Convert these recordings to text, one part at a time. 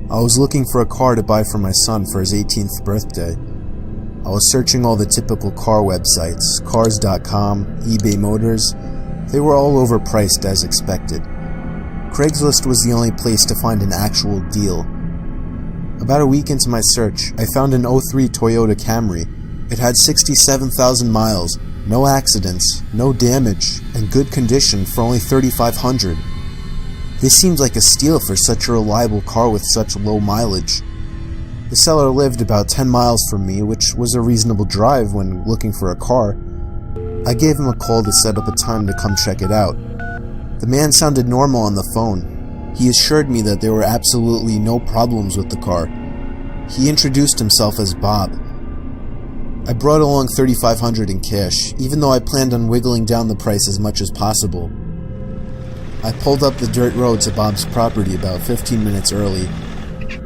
I was looking for a car to buy for my son for his 18th birthday. I was searching all the typical car websites, cars.com, eBay Motors. They were all overpriced as expected. Craigslist was the only place to find an actual deal. About a week into my search, I found an '03 Toyota Camry. It had 67,000 miles, no accidents, no damage, and good condition for only $3,500. This seems like a steal for such a reliable car with such low mileage. The seller lived about 10 miles from me, which was a reasonable drive when looking for a car. I gave him a call to set up a time to come check it out. The man sounded normal on the phone. He assured me that there were absolutely no problems with the car. He introduced himself as Bob. I brought along $3,500 in cash, even though I planned on wiggling down the price as much as possible. I pulled up the dirt road to Bob's property about 15 minutes early.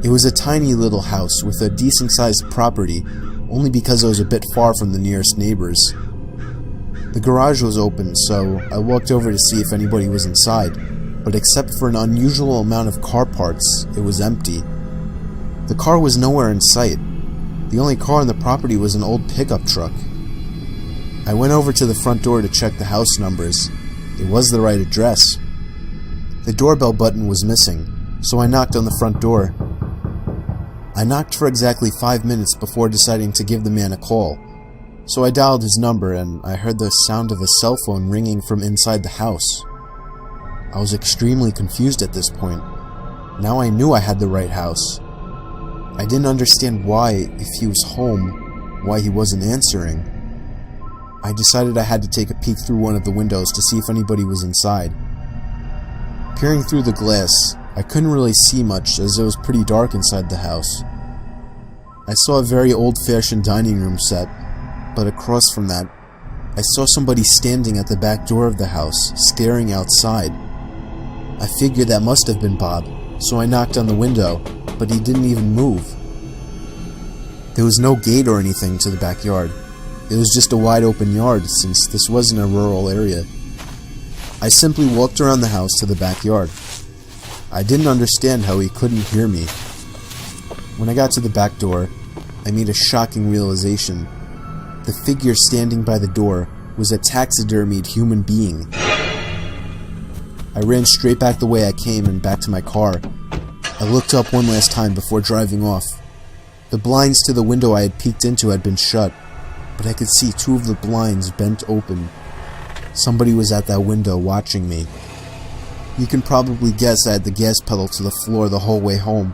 It was a tiny little house with a decent-sized property, only because it was a bit far from the nearest neighbors. The garage was open, so I walked over to see if anybody was inside, but except for an unusual amount of car parts, it was empty. The car was nowhere in sight. The only car on the property was an old pickup truck. I went over to the front door to check the house numbers. It was the right address. The doorbell button was missing, so I knocked on the front door. I knocked for exactly 5 minutes before deciding to give the man a call. So I dialed his number and I heard the sound of a cell phone ringing from inside the house. I was extremely confused at this point. Now I knew I had the right house. I didn't understand why, if he was home, why he wasn't answering. I decided I had to take a peek through one of the windows to see if anybody was inside. Peering through the glass, I couldn't really see much as it was pretty dark inside the house. I saw a very old-fashioned dining room set, but across from that, I saw somebody standing at the back door of the house, staring outside. I figured that must have been Bob, so I knocked on the window, but he didn't even move. There was no gate or anything to the backyard. It was just a wide open yard since this wasn't a rural area. I simply walked around the house to the backyard. I didn't understand how he couldn't hear me. When I got to the back door, I made a shocking realization. The figure standing by the door was a taxidermied human being. I ran straight back the way I came and back to my car. I looked up one last time before driving off. The blinds to the window I had peeked into had been shut, but I could see 2 of the blinds bent open. Somebody was at that window watching me. You can probably guess I had the gas pedal to the floor the whole way home.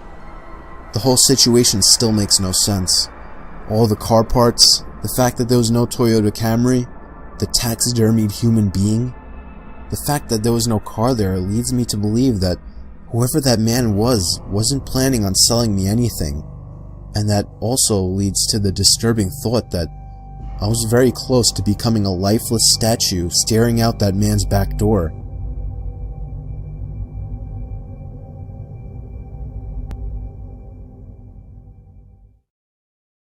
The whole situation still makes no sense. All the car parts, the fact that there was no Toyota Camry, the taxidermied human being. The fact that there was no car there leads me to believe that whoever that man wasn't planning on selling me anything. And that also leads to the disturbing thought that I was very close to becoming a lifeless statue staring out that man's back door.